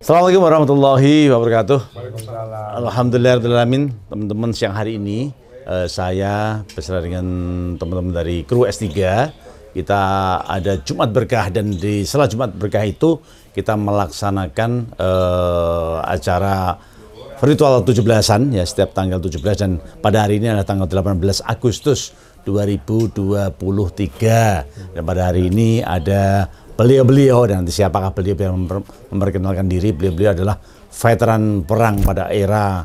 Assalamualaikum warahmatullahi wabarakatuh. Waalaikumsalam. Alhamdulillahirrahmanirrahim. Teman-teman, siang hari ini saya beserta dengan teman-teman dari kru S3 kita ada Jumat Berkah, dan di setelah Jumat Berkah itu kita melaksanakan acara virtual 17-an ya, setiap tanggal 17, dan pada hari ini adalah tanggal 18 Agustus 2023. Dan pada hari ini ada beliau-beliau, dan nanti siapakah beliau yang memperkenalkan diri. Beliau-beliau adalah veteran perang pada era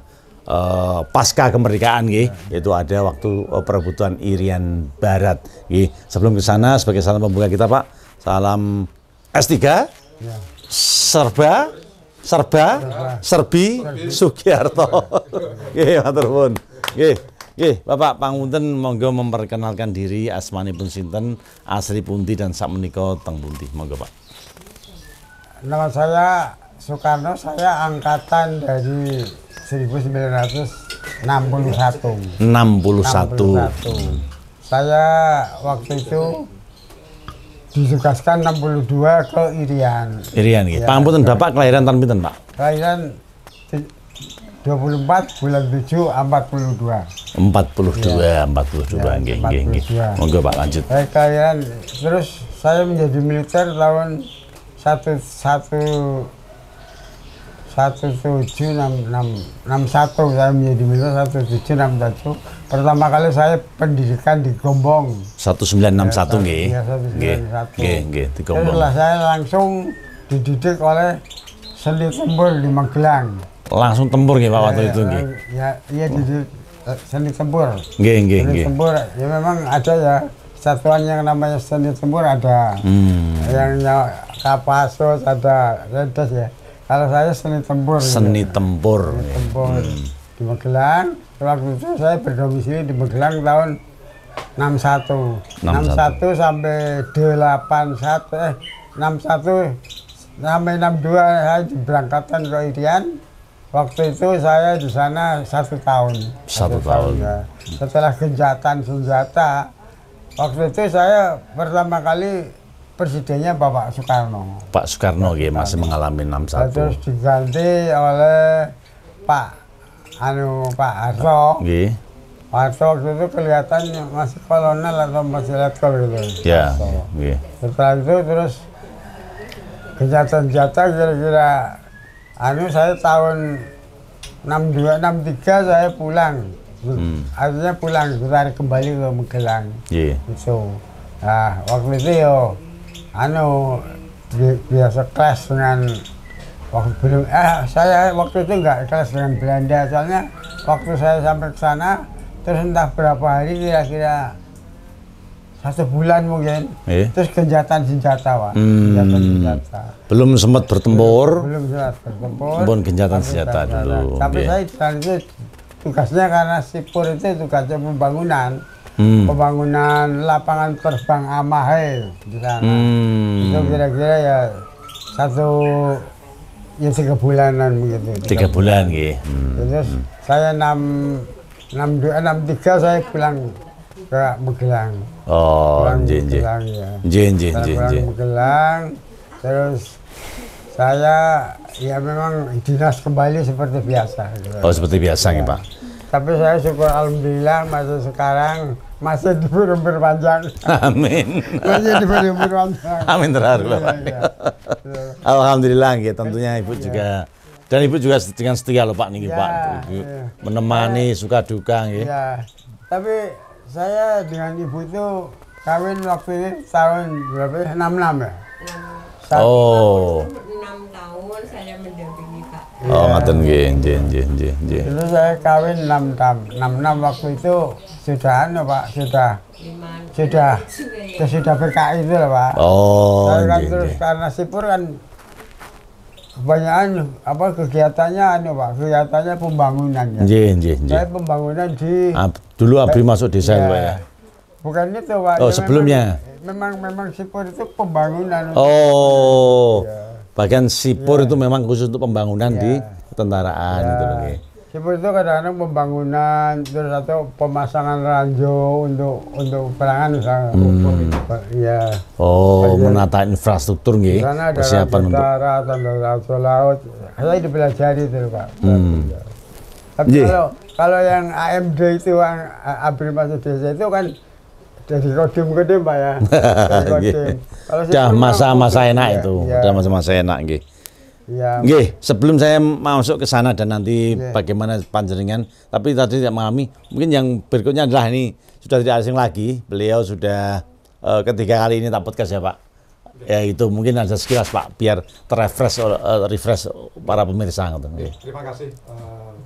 pasca kemerdekaan, yaitu ada waktu perebutan Irian Barat. Sebelum ke sana, sebagai salam pembuka kita, Pak, salam S3, Serbi, Sugiarto. Matur nuwun. Bapak pangunten monggo memperkenalkan diri, asmanipun sinten, asli pundi, dan sakmenika teng pundi. Monggo, Pak. Nama saya Soekarno, saya angkatan dari 1961. 61. Saya waktu itu ditugaskan 62 ke Irian. Irian nggih. Pangapunten Bapak kelahiran tahun pinten, Pak? Kelahiran 24 bulan 7 42. 42 nggih. Monggo Pak, lanjut. Saya kelahiran, terus saya menjadi militer tahun 1761. Saya menjadi militer 1761. Pertama kali saya pendidikan di Gombong. 1961 nggih. Nggih, di Gombong. Setelah saya langsung dididik oleh seni tempur di Magelang. Langsung tempur nggih Pak waktu itu nggih. Iya, dididik seni tempur. Nggih. Seni tempur ya memang ada ya, satuan yang namanya seni tempur ada. Yang Kapasus ada, Redes ya. Kalau saya seni tempur. Seni tempur. Di Magelang. Waktu itu saya berdomisili di Magelang tahun 61 sampai 61 sampai 62 saya diberangkatkan ke Irian. Waktu itu saya di sana 1 tahun. 1 tahun. Ya. Setelah genjatan senjata, waktu itu saya pertama kali presidennya Bapak Soekarno. Pak Soekarno nggih masih mengalami 61. Terus diganti oleh Pak Harto. Nggih. Pak Harto waktu itu kelihatan masih kolonel atau masih letkol gitu. Ya, nggih. Setelah itu terus genjatan senjata kira-kira saya tahun 62 63 saya pulang. Artinya pulang, ditarik kembali ke Magelang. Itu. Nah, waktu itu biasa kelas dengan saya waktu itu enggak kelas dengan Belanda, soalnya waktu saya sampai ke sana terus entah berapa hari, kira-kira 1 bulan mungkin, terus genjatan senjata, Pak. Genjatan senjata. Belum sempat bertempur. Belum sempat bertempur. Pun genjatan senjata dulu. Tapi saya di sana itu tugasnya, karena sipur itu tugasnya pembangunan lapangan terbang Amahe di sana. Itu kira-kira ya 3 bulanan begitu. 3 bulan nggih. Terus saya 63 saya pulang ke Magelang. Nggih. Magelang. Terus saya ya memang dinas kembali seperti biasa. Seperti biasa nggih, Pak. Tapi saya syukur alhamdulillah masih sekarang masih diberi umur panjang. Amin. Masih diberi umur panjang. Amin terharu, Pak. Alhamdulillah nggih, tentunya Ibu juga, dan Ibu juga dengan setia loh Pak niki, Pak. Menemani suka duka nggih. Iya. Tapi saya dengan Ibu itu kawin waktu ini tahun berapa? 66 ya? 6 tahun saya mendampingi Pak. Ngaten nggih. Itu saya kawin 66 waktu itu sudah Pak, sudah PKI itu lah, Pak. Saya kan terus karena sipur kan kebanyakan kegiatannya Pak, kegiatannya pembangunan ya. Saya pembangunan di dulu Abri masuk desa ya, Pak ya. Bukan itu, Pak. Sebelumnya. Memang sipur itu pembangunan. Bahkan sipur itu memang khusus untuk pembangunan di ketentaraan itu lagi. Sipur itu kadang-kadang pembangunan terus atau pemasangan ranjau untuk perangan misalnya. Iya. Oh, menata infrastruktur nggih. Persiapan untuk darat, laut, laut. Saya dipelajari itu, Pak. Tapi kalau yang AMD itu yang Abri Masuk Desa itu kan dari kodim Pak ya. Udah masa-masa enak itu. Udah masa-masa enak nggih. Ya. Nggih, sebelum saya masuk ke sana dan nanti bagaimana panjenengan, tapi tadi tidak memahami, mungkin yang berikutnya adalah ini sudah tidak asing lagi, beliau sudah ketiga kali ini tak podcast ya Pak. Ya itu mungkin ada sekilas Pak, biar refresh para pemirsa. Terima kasih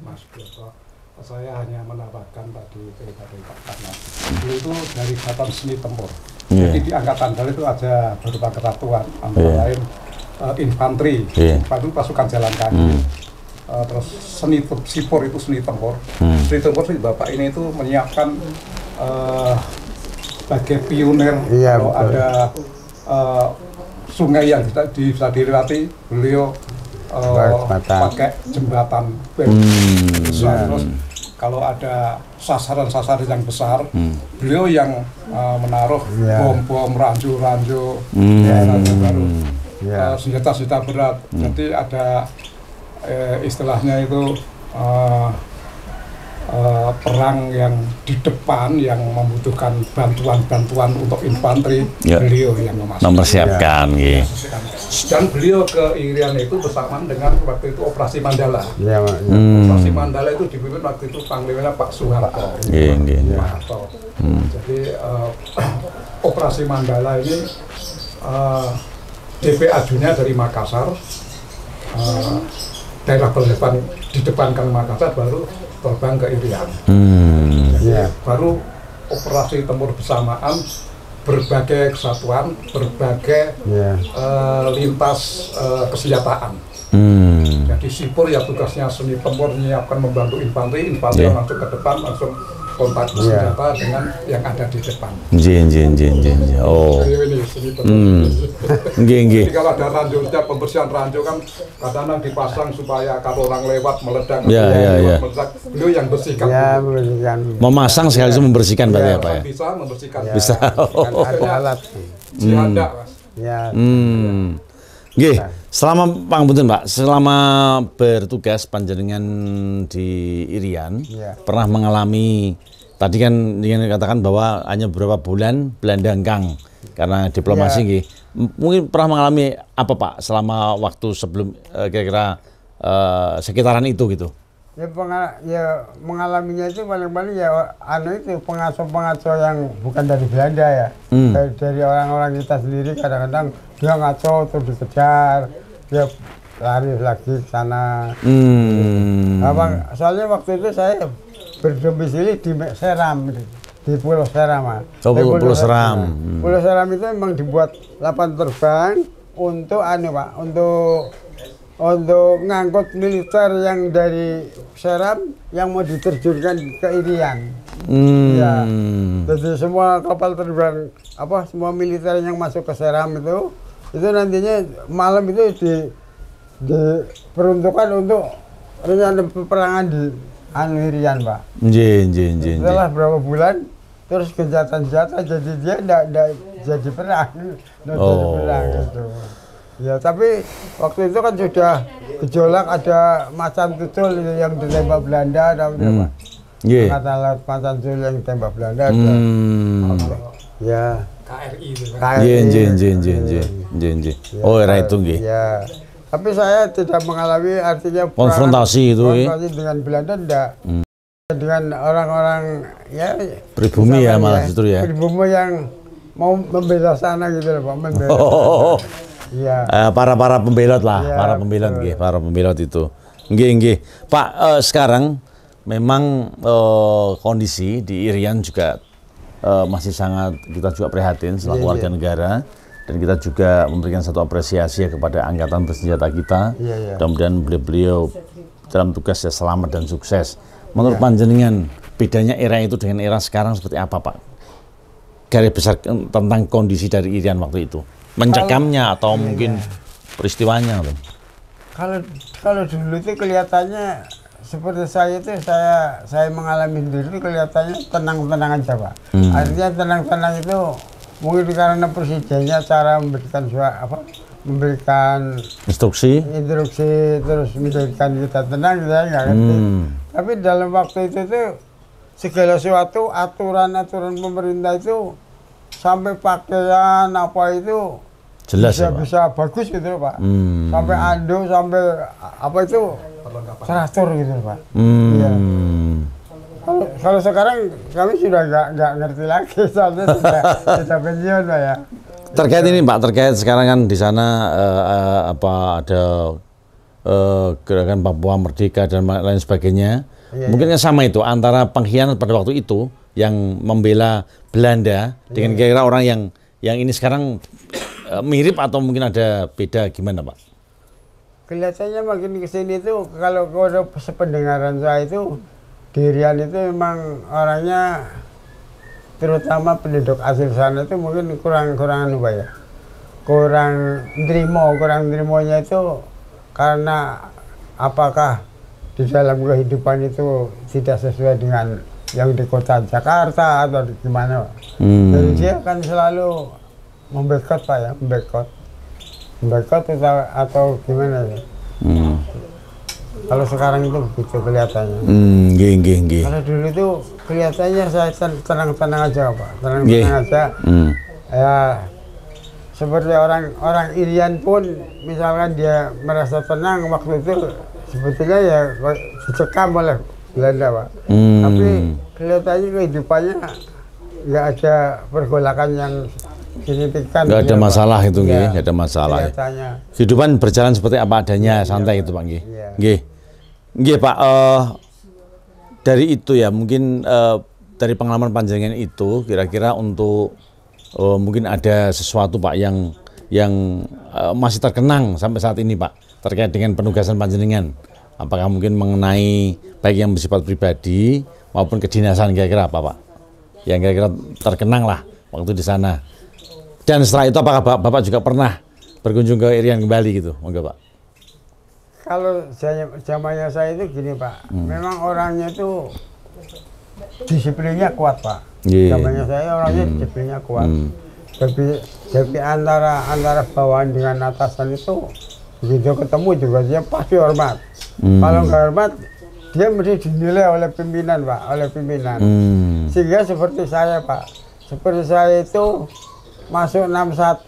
Mas Bioto. Saya hanya menambahkan tadi cerita dari Pak Karnas. Beliau itu dari Satuan Seni Tempur. Jadi di Angkatan Darat itu ada beberapa kesatuan, antara lain infanteri, itu pasukan jalan kaki, terus sipur itu seni tempur. Seni tempur sih Bapak ini itu menyiapkan sebagai pionir kalau ada sungai yang bisa dilewati, beliau pakai jembatan besar. Terus kalau ada sasaran-sasaran yang besar, beliau yang menaruh bom-bom, ranjau-ranjau, baru. Senjata-senjata berat. Jadi ada istilahnya itu perang yang di depan yang membutuhkan bantuan untuk infanteri, beliau yang mempersiapkan. Dan beliau ke Irian itu bersamaan dengan waktu itu Operasi Mandala. Operasi Mandala itu dipimpin waktu itu Panglimanya Pak Soeharto. Jadi Operasi Mandala ini DP ajunya dari Makassar, daerah di depan kan Makassar, baru terbang ke Irian. Baru operasi tempur bersamaan, berbagai kesatuan, berbagai lintas kesenjataan. Jadi sipur ya tugasnya seni tempur menyiapkan membantu infanteri langsung ke depan, langsung kontak senjata dengan yang ada di depan. Oh. Jadi kalau ada ranjaunya, pembersihan ranjau kan kadang-kadang dipasang supaya kalau orang lewat meledak. Meledak, beliau yang bersihkan. Memasang sekaligus membersihkan berarti apa ya? Bisa membersihkan. Bisa. Ada alat. Jihada, Mas. Nggih, selama Pangapunten Pak, selama bertugas panjenengan di Irian, pernah mengalami tadi kan ingin katakan bahwa hanya beberapa bulan Belanda engkang karena diplomasi nggih. Mungkin pernah mengalami apa Pak selama waktu sebelum kira-kira sekitaran itu gitu? Ya mengalaminya itu paling-paling ya itu pengasuh-pengasuh yang bukan dari Belanda ya. Dari orang-orang kita sendiri kadang-kadang dia ngaco terus dikejar, dia lari lagi ke sana. Soalnya waktu itu saya berdomisili di Seram, di Pulau Seram. Pulau Seram. Pulau Seram itu memang dibuat lapangan terbang untuk Pak, untuk ngangkut militer yang dari Seram yang mau diterjunkan ke Irian. Jadi semua kapal terbang semua militer yang masuk ke Seram itu nantinya malam itu diperuntukkan untuk rencana peperangan di Irian, Pak. Setelah berapa bulan terus senjata jadi dia tidak jadi perang. Gitu. Ya, tapi waktu itu kan sudah gejolak, ada Macan Tutul yang ditembak Belanda, tahu tidak Pak? Angkatan Laut Macan Tutul yang ditembak Belanda. Ya. KRI itu. Oh, era itu nggih. Ya. Tapi saya tidak mengalami artinya konfrontasi itu dengan Belanda tidak. Dengan orang-orang ya pribumi ya malah justru ya. Pribumi yang mau membela sana gitu loh Pak, membela. Para pembelot lah, para pembelot itu. Nggih. Pak, sekarang memang kondisi di Irian juga masih sangat kita juga prihatin selaku warga negara, dan kita juga memberikan satu apresiasi kepada angkatan bersenjata kita. Mudah-mudahan beliau dalam tugas selamat dan sukses. Menurut panjenengan, bedanya era itu dengan era sekarang seperti apa, Pak? Garis besar tentang kondisi dari Irian waktu itu, mencekamnya atau mungkin peristiwanya? Kalau dulu itu kelihatannya seperti saya itu saya mengalami sendiri kelihatannya tenang-tenang aja Pak. Artinya tenang-tenang itu mungkin karena presidennya cara memberikan instruksi terus menjadikan kita tenang, saya nggak ngerti. Tapi dalam waktu itu tuh segala sesuatu aturan-aturan pemerintah itu sampai pakaian apa itu jelas bisa bagus gitu loh Pak. Sampai anduk sampai apa itu teratur gitu loh Pak. Iya. Kalau sekarang kami sudah nggak ngerti lagi soalnya sudah pensiun Pak ya. Terkait ini Pak, terkait sekarang kan di sana ada gerakan Papua Merdeka dan lain sebagainya. Mungkin kan sama itu antara pengkhianat pada waktu itu yang membela Belanda dengan kira-kira orang yang ini sekarang mirip atau mungkin ada beda, gimana Pak? Kelihatannya makin kesini itu kalau sependengaran saya itu Dirian itu memang orangnya terutama penduduk asli sana itu mungkin kurang apa ya, kurang nerimonya itu karena apakah di dalam kehidupan itu tidak sesuai dengan yang di kota Jakarta atau gimana. Jadi dia kan selalu membekot Pak ya, membekot atau gimana ya. Kalau sekarang itu begitu kelihatannya. Kalau dulu itu kelihatannya saya tenang-tenang aja Pak, tenang-tenang aja. Ya seperti orang Irian pun misalkan dia merasa tenang waktu itu sebetulnya ya dicekam oleh Belanda Pak. Tapi kelihatannya kehidupannya nggak ada pergolakan yang signifikan. Nggak ada masalah Pak. Itu nggih, nggak ada masalah. Kehidupan berjalan seperti apa adanya, santai itu Pak nggih. Nggih Pak, dari itu ya mungkin dari pengalaman panjenengan itu kira-kira untuk mungkin ada sesuatu Pak yang masih terkenang sampai saat ini Pak terkait dengan penugasan panjenengan. Apakah mungkin mengenai baik yang bersifat pribadi maupun kedinasan, kira-kira apa Pak? Yang kira-kira terkenang lah waktu di sana. Dan setelah itu apakah Bapak juga pernah berkunjung ke Irian kembali gitu? Monggo Pak. Kalau zamannya saya itu gini Pak, memang orangnya itu disiplinnya kuat Pak. Zamannya saya orangnya disiplinnya kuat. Jadi antara bawahan dengan atasan itu begitu ketemu juga dia pasti hormat. Kalau nggak hormat dia mesti dinilai oleh pimpinan Pak, oleh pimpinan. Sehingga seperti saya Pak, seperti saya itu masuk 61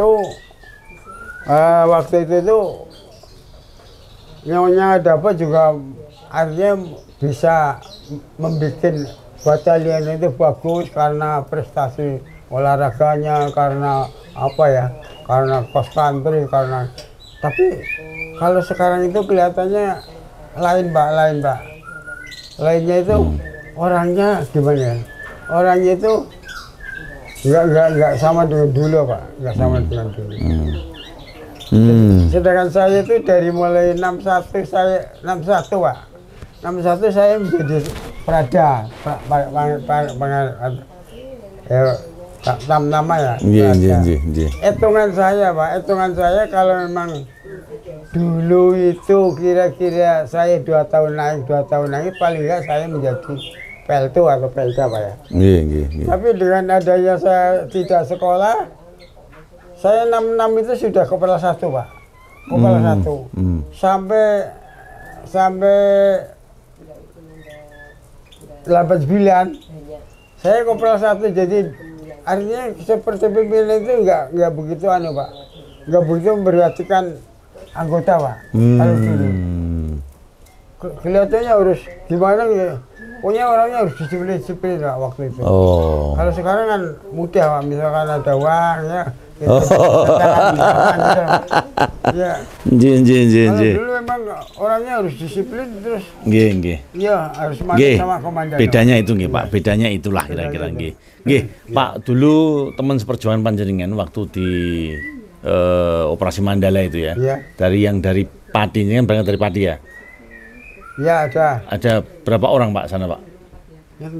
waktu itu nyonya dapat juga artinya bisa membuat batalion itu bagus karena prestasi olahraganya, karena apa ya, karena cross country, karena tapi kalau sekarang itu kelihatannya lain Pak. Lainnya itu orangnya gimana ya? Orangnya itu nggak sama dengan dulu Pak, nggak sama dengan dulu. Sedangkan saya itu dari mulai 61 Pak. 61 saya menjadi Prada, nama ya. Hitungan saya Pak, hitungan saya kalau memang dulu itu kira-kira saya 2 tahun naik paling nggak saya menjadi Peltu atau Pelda Pak ya. Tapi dengan adanya saya tidak sekolah, saya 66 itu sudah kepala 1 Pak, kepala 1 sampai 89 saya kepala 1. Jadi artinya seperti pimpinan itu nggak begitu Pak, nggak begitu memperhatikan anggota Pak. Kalau dulu kelihatannya harus gimana ya, punya orangnya harus disiplin Pak waktu itu. Kalau sekarang kan mudah Pak, misalkan ada uang ya. Dulu memang orangnya harus disiplin terus. Iya, harus manut sama komandan. Bedanya itu nggih Pak, bedanya itulah kira-kira nggih. Pak, dulu teman seperjuangan panjenengan waktu di Operasi Mandala itu ya. Dari Pati, ini kan berangkat dari Pati ya? Iya, ada. Ada berapa orang Pak sana Pak? Yang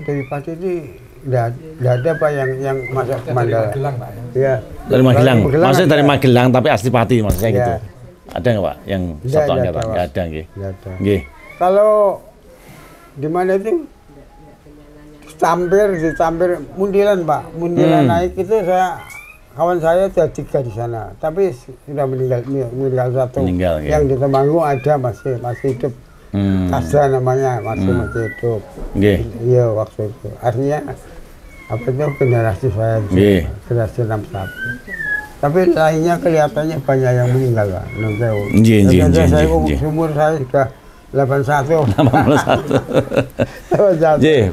dari Pati itu Nggak ada Pak yang masuk ke Mandala. Iya. Dari Magelang. Maksudnya dari Magelang tapi asli Pati maksudnya gitu. Ada nggak Pak yang satu angkatan? Nggak ada nggih. kalau di mana itu Campir Mundilan Pak, Mundilan naik itu kawan saya ada 3 di sana, tapi sudah meninggal 1. Meninggal, ya. Yang di Temanggung ada masih hidup. Kasda namanya masih hidup. Iya waktu itu. Artinya apa itu generasi saya, generasi 61. Tapi lainnya kelihatannya banyak yang meninggal Pak. Saya umur saya sudah 81.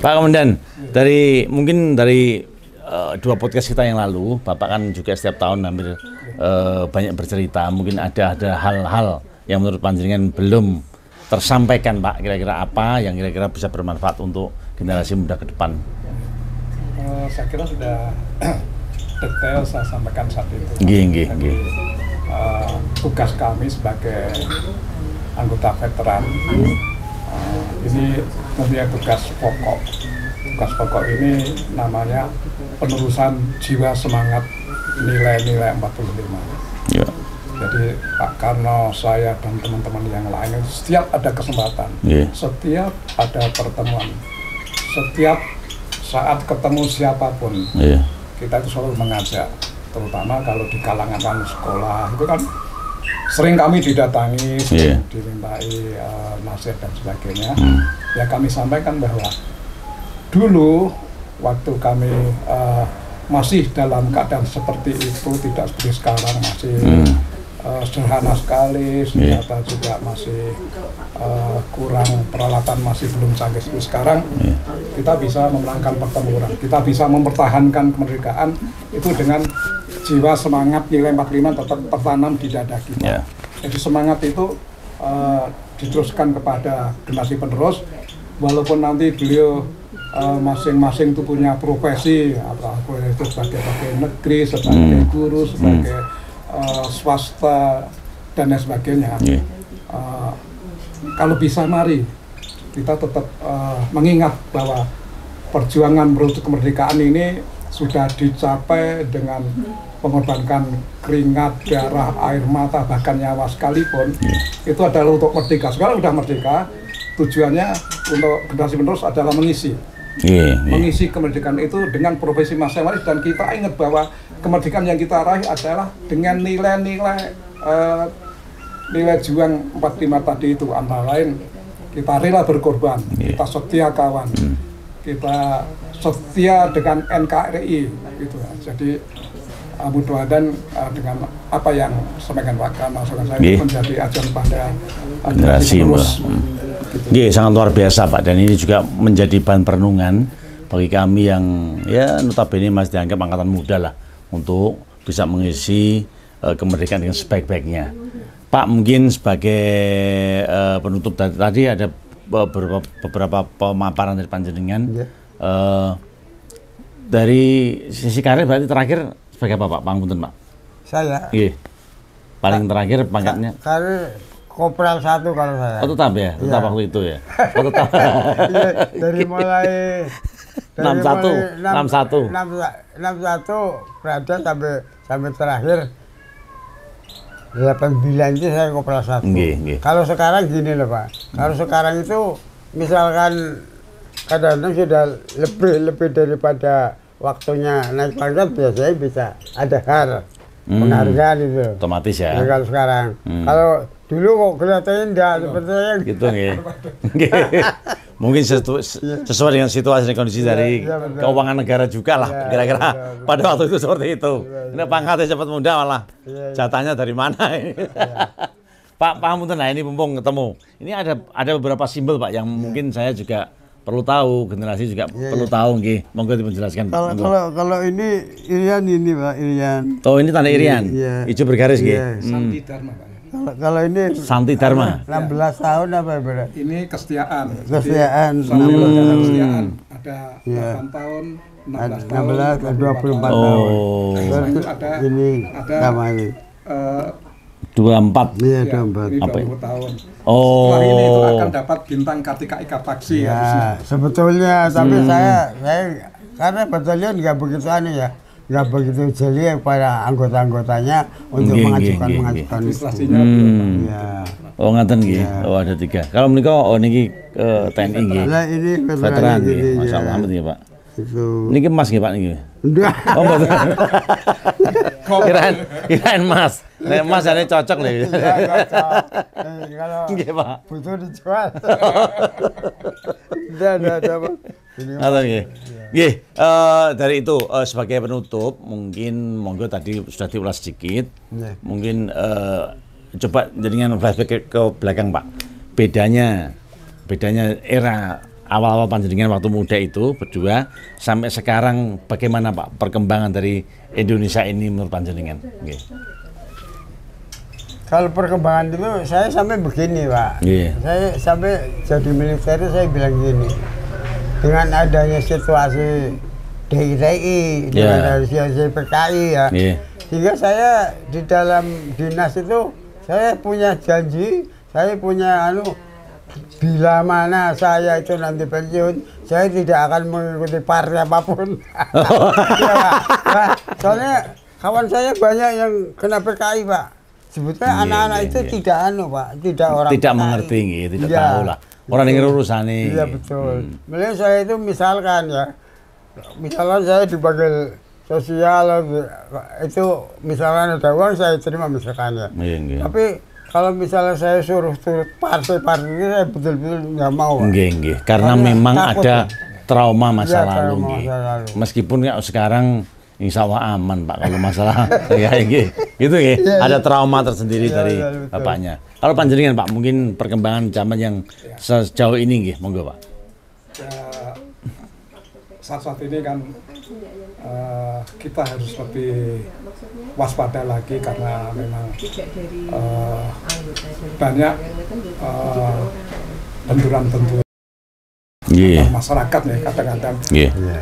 Pak Komandan, mungkin dari 2 podcast kita yang lalu, Bapak kan juga setiap tahun hampir banyak bercerita. Mungkin ada hal-hal yang menurut panjenengan belum tersampaikan, Pak. Kira-kira apa yang kira-kira bisa bermanfaat untuk generasi muda ke depan? Saya kira sudah detail saya sampaikan saat itu. Tugas kami sebagai anggota veteran ini mempunyai tugas pokok. Tugas pokok ini namanya penerusan jiwa semangat nilai-nilai 45. Ya. Jadi Pak Karno, saya dan teman-teman yang lain setiap ada kesempatan, setiap ada pertemuan, setiap saat ketemu siapapun, kita itu selalu mengajak, terutama kalau di kalangan sekolah itu kan sering kami didatangi, sering dimintai nasihat dan sebagainya. Ya kami sampaikan bahwa dulu waktu kami masih dalam keadaan seperti itu, tidak seperti sekarang, masih sederhana sekali, senjata juga masih kurang, peralatan masih belum canggih seperti sekarang. Kita bisa memenangkan pertempuran, kita bisa mempertahankan kemerdekaan itu dengan jiwa semangat nilai 45 tetap tertanam di dada kita. Jadi semangat itu diteruskan kepada generasi penerus, walaupun nanti beliau masing-masing itu punya profesi, itu sebagai pegawai negeri, sebagai guru, sebagai swasta dan lain sebagainya. Kalau bisa mari kita tetap mengingat bahwa perjuangan menuju kemerdekaan ini sudah dicapai dengan mengorbankan keringat, darah, air mata, bahkan nyawa sekalipun. Itu adalah untuk merdeka. Sekarang sudah merdeka, tujuannya untuk generasi penerus adalah mengisi kemerdekaan itu dengan profesi masing-masing, dan kita ingat bahwa kemerdekaan yang kita raih adalah dengan nilai-nilai nilai juang 45 tadi itu, antara lain kita rela berkorban, kita setia kawan, kita setia dengan NKRI gitu. Jadi mudah-mudahan dengan apa yang sampaikan Pak Karno saya menjadi ajar pada generasi penerus. Sangat luar biasa Pak, dan ini juga menjadi bahan perenungan bagi kami yang ya notabene masih dianggap angkatan muda lah, untuk bisa mengisi kemerdekaan dengan sebaik-baiknya. Pak, mungkin sebagai penutup tadi ada beberapa pemaparan dari panjenengan. Dari sisi karir berarti terakhir sebagai apa Pak? Pangunten Pak? Saya? Paling terakhir pangkatnya? Karir Kopral 1 kalau saya. Oh tetap ya? Tetap waktu itu ya? Oh tetap? Dari mulai 61 berada sampai terakhir 89 itu saya Kopral 1. Kalau sekarang gini loh Pak, kalau sekarang itu misalkan kadang-kadang sudah lebih daripada waktunya naik pangkat, biasanya bisa ada penghargaan itu. Otomatis ya. Jadi kalau sekarang, kalau dulu kok kelihatannya enggak seperti gitu mungkin sesuai dengan situasi dan kondisi dari keuangan negara juga lah, kira-kira pada waktu itu seperti itu. Ini pangkatnya cepat muda malah jatahnya dari mana ini. Pak Hamunten, nah ini mumpung ketemu, ini ada beberapa simbol Pak yang mungkin saya juga perlu tahu, generasi juga perlu tahu, monggo dijelaskan. Kalau ini Irian ini Pak, Irian. Oh ini tanda Irian, hijau bergaris Santi Dharma Pak. Kalau ini Santi Dharma. 16 tahun apa ya? Ini kesetiaan. Kesetiaan. Kesetiaan. Ada 8 tahun, 16 tahun, 24 tahun. Terus ada nama ini. 24. Iya, 24. Ini 20 tahun. Oh. Setelah ini itu akan dapat bintang Kartika Ika Taksi. Ya, sebetulnya tapi saya karena batalion nggak begitu aneh ya. nggak begitu jeli para anggota-anggotanya untuk mengajukan administrasinya. Ya. Oh ngaten nggih. Oh ada 3. Kalau menika niki TNI nggih. Lah ini veteran nggih. ya. Masyaallah amat nggih, Pak. Itu. Niki emas nggih, Pak niki. Enggak. Oh mboten. Kirain emas. Nek emas jane cocok lho. Kalau Nggih, Pak. butuh dijual. Ada Pak. Ngaten nggih. Nggih, dari itu sebagai penutup mungkin monggo tadi sudah diulas sedikit. Mungkin coba jadikan flashback ke belakang, Pak. Bedanya era awal-awal panjenengan waktu muda itu berdua sampai sekarang bagaimana Pak perkembangan dari Indonesia ini menurut panjenengan? Okay. Kalau perkembangan itu saya sampai begini Pak. Yeah. Saya sampai jadi militer saya bilang gini, dengan adanya situasi DITI, dengan adanya situasi PKI ya, sehingga saya di dalam dinas itu saya punya janji, saya punya bila mana saya itu nanti pensiun, saya tidak akan mengikuti partai apapun. Ya, Pak. Soalnya kawan saya banyak yang kena PKI, Pak. Sebetulnya anak-anak itu tidak Pak, tidak mengerti, tidak tahu lah. Orang yang urusane. Iya betul. Melihat saya itu misalkan saya dipanggil sosial itu misalkan ada uang saya terima misalkan ya. Tapi kalau misalnya saya suruh partai-partai ini saya betul-betul nggak mau. Nggih. Karena memang ada trauma masa lalu. Meskipun sekarang insya Allah aman Pak kalau masalah ya gitu ya. Ada trauma tersendiri dari bapaknya. Kalau panjenengan Pak mungkin perkembangan zaman yang sejauh ini nggih, monggo Pak. Saat ini kan kita harus lebih waspada lagi karena memang banyak benturan-benturan masyarakat ya kadang-kadang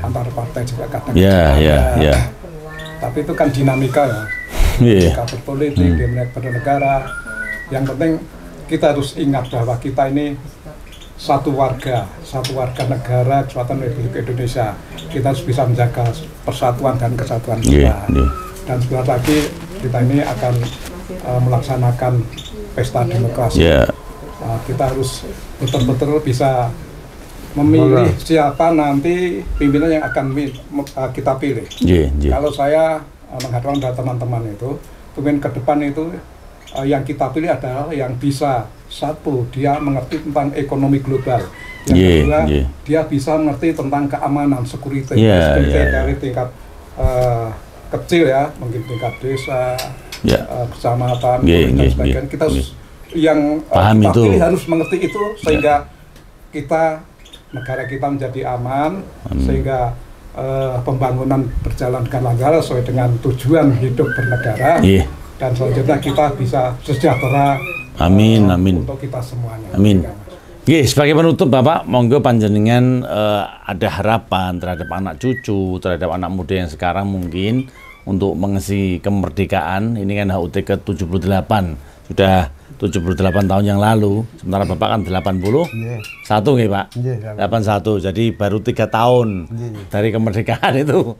antar partai juga kadang-kadang. Tapi itu kan dinamika ya. Dinamika berpolitik, dinamika bernegara. Yang penting kita harus ingat bahwa kita ini satu warga negara Kesatuan Republik Indonesia. Kita harus bisa menjaga persatuan dan kesatuan kita. Dan sebentar lagi kita ini akan melaksanakan pesta demokrasi. Kita harus betul-betul bisa memilih siapa nanti pimpinan yang akan kita pilih. Kalau saya mengatakan pada teman-teman itu, pemimpin ke depan itu yang kita pilih adalah yang bisa satu, dia mengerti tentang ekonomi global. Yang kedua, dia bisa mengerti tentang keamanan, security dari tingkat kecil ya, mungkin tingkat desa, kecamatan, dan sebagainya. Kita harus yang kita pilih harus mengerti itu sehingga negara kita menjadi aman, sehingga pembangunan berjalan dengan lancar sesuai dengan tujuan hidup bernegara. Dan selanjutnya kita bisa sejahtera. Amin. Untuk kita semuanya. Amin. Sebagai penutup Bapak, monggo panjenengan ada harapan terhadap anak cucu, terhadap anak muda yang sekarang mungkin untuk mengisi kemerdekaan. Ini kan HUT ke-78, sudah 78 tahun yang lalu, sementara Bapak kan 81 nggih Pak? 81, jadi baru 3 tahun dari kemerdekaan itu.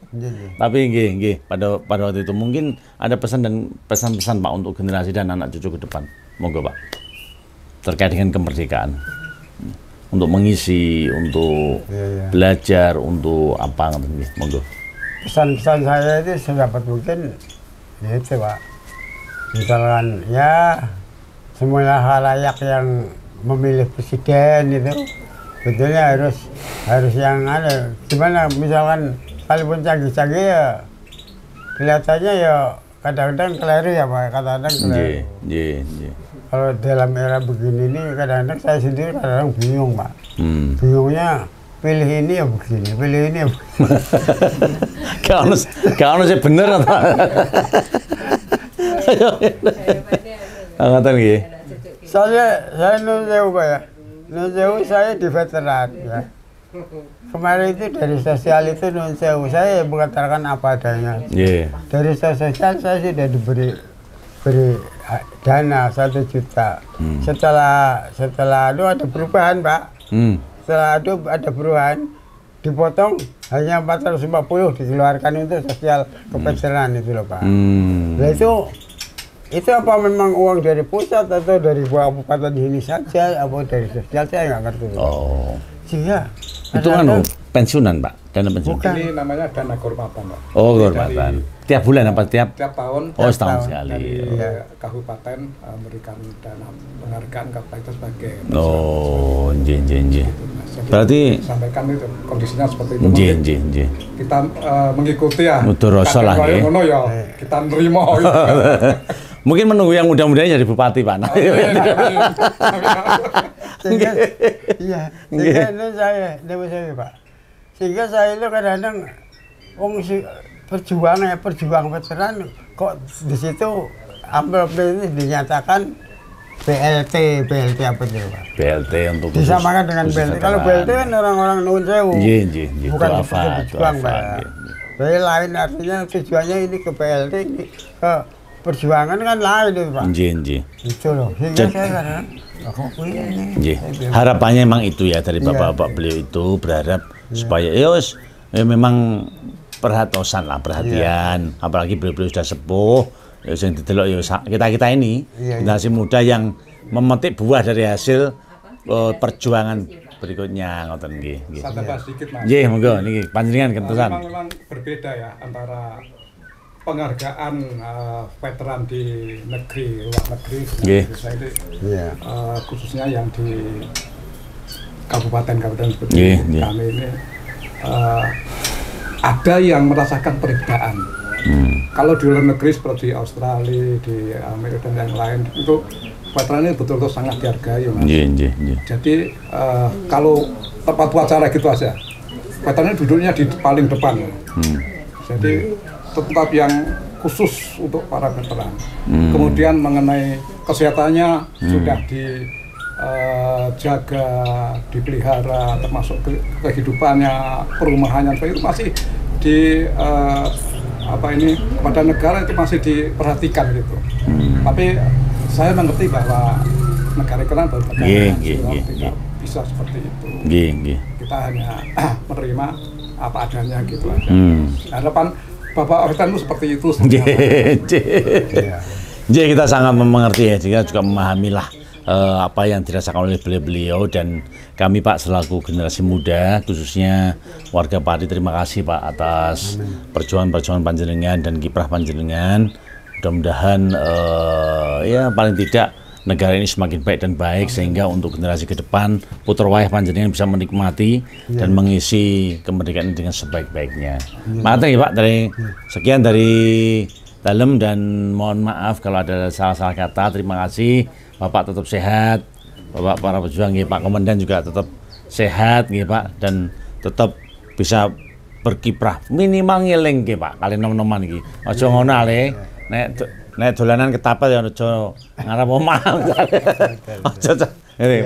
Tapi nggih, pada waktu itu mungkin ada pesan dan pesan-pesan Pak untuk generasi dan anak cucu ke depan. Monggo Pak. Terkait dengan kemerdekaan. Untuk mengisi, untuk belajar, untuk apa nggih, monggo. Pesan-pesan saya itu sedapat mungkin itu Pak. Misalkan semuanya halayak yang memilih presiden itu betulnya harus yang gimana misalkan kalaupun canggih-canggih ya kelihatannya kadang-kadang keliru ya Pak, kadang-kadang keliru. Kalau dalam era begini ini kadang-kadang saya sendiri kadang-kadang bingung Pak. Bingungnya pilih ini ya begini, pilih ini ya begini. Kalau sih bener atau angkatan nggih. Saya nun sewu Pak ya. Nun sewu saya di veteran ya. Kemarin itu dari sosial itu nun sewu saya mengatakan apa adanya. Dari sosial saya sudah diberi dana 1 juta. Setelah itu ada perubahan Pak. Setelah itu ada perubahan. dipotong hanya 450 dikeluarkan untuk sosial keveteran itu loh Pak. Nah itu apa memang uang dari pusat atau dari kabupaten ini saja, apa dari sosial saya nggak ngerti. Oh. Sehingga Itu kan pensiunan Pak, dana pensiunan. Bukan. Ini namanya dana kehormatan, Pak. Oh, Jadi kehormatan. Tiap bulan apa tiap? Tiap tahun. Oh, setahun tahun. sekali. Dari Iya. kabupaten memberikan dana penghargaan kabupaten itu sebagai. Oh, nggih. Jadi, Berarti sampaikan itu kondisinya seperti itu. nggih, Mungkin nggih. Kita mengikuti ya. Mutur rasa lah, Kadang nggih. ngono ya, kita nerima. Gitu. Mungkin menunggu yang muda-mudanya jadi bupati Pak. Nah, Sehingga, iya, sehingga itu saya Pak. Sehingga saya itu kadang-kadang perjuang veteran kok di situ amplop ini dinyatakan BLT apa itu Pak? BLT untuk khusus- Disamakan dengan khusus BLT. Kalau veteran. BLT kan orang-orang nuwun sewu. Nggih. Bukan Itu seperti apa, berjuang itu Pak. apa, nggih. Jadi lain artinya tujuannya ini ke BLT, ini ke perjuangan kan lain itu Pak. Nggih. Itu loh. Sehingga Jadi- saya kadang kok ini. Nggih. Saya bilang, Harapannya emang itu ya dari Iya. bapak-bapak beliau itu berharap supaya ya memang perhatian, apalagi beliau sudah sepuh, ya yang didelok ya kita ini Iya. generasi muda yang memetik buah dari hasil perjuangan berikutnya ngoten nggih. Saya tambah sedikit, Mas. Nggih, monggo niki panjenengan kentesan. Memang berbeda ya antara penghargaan veteran di negeri, luar negeri. Nggih. Saya ini Iya. khususnya yang di kabupaten seperti Nggih. kami ini ada yang merasakan perbedaan. Kalau di luar negeri seperti Australia, di Amerika dan yang lain itu veteran ini betul-betul sangat dihargai, Mas. Nggih. Jadi kalau tempat upacara gitu aja, veteran ini duduknya di paling depan. Jadi tempat yang khusus untuk para veteran. Kemudian mengenai kesehatannya sudah dijaga, dipelihara, termasuk kehidupannya, perumahannya, itu masih di kepada negara itu masih diperhatikan gitu. Tapi saya mengerti bahwa negara itu kan berbeda, tidak bisa seperti itu. Nggih. Kita hanya menerima apa adanya gitu aja. Harapan Bapak veteran itu seperti itu. Nggih, kita sangat mengerti ya, juga memahamilah apa yang dirasakan oleh beliau dan kami Pak selaku generasi muda khususnya warga Pati, terima kasih Pak atas perjuangan panjenengan dan kiprah panjenengan. Mudah-mudahan ya paling tidak negara ini semakin baik dan baik sehingga untuk generasi ke depan putra wayah panjenengan bisa menikmati dan mengisi kemerdekaan dengan sebaik-baiknya. Makasih Pak, sekian dari dalam dan mohon maaf kalau ada salah-salah kata. Terima kasih. Bapak tetap sehat, Bapak para pejuang, Pak Komandan juga tetap sehat, Pak, dan tetap bisa berkiprah minimal ngeling, Pak, kalian nom-noman iki. Aja ngono ale, nek dolanan ketapel ya aja ngarep omah.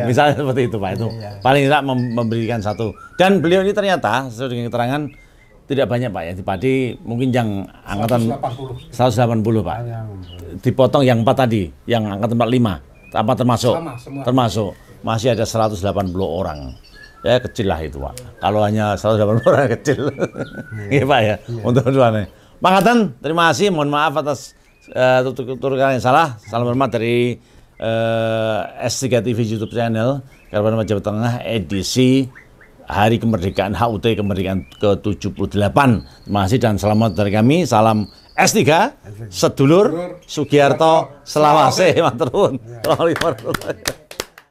Misalnya seperti itu, Pak, itu paling tidak memberikan satu. Dan beliau ini ternyata sesuai dengan keterangan tidak banyak Pak ya di Pati, mungkin yang angkatan 180 Pak. Dipotong yang 4 tadi, yang angkatan 45. Apa termasuk? Termasuk. Masih ada 180 orang. Ya kecil lah itu Pak. Kalau hanya 180 orang kecil. Iya Pak ya. Untuk tujuannya. Pak Ngatan, terima kasih. Mohon maaf atas tutur-tutur yang salah. Salam hormat dari S3 TV YouTube channel Kabupaten Jawa Tengah edisi Hari Kemerdekaan HUT Kemerdekaan ke-78. Terima kasih dan selamat dari kami. Salam S3, sedulur Sugiarto Selawase, matur nuwun.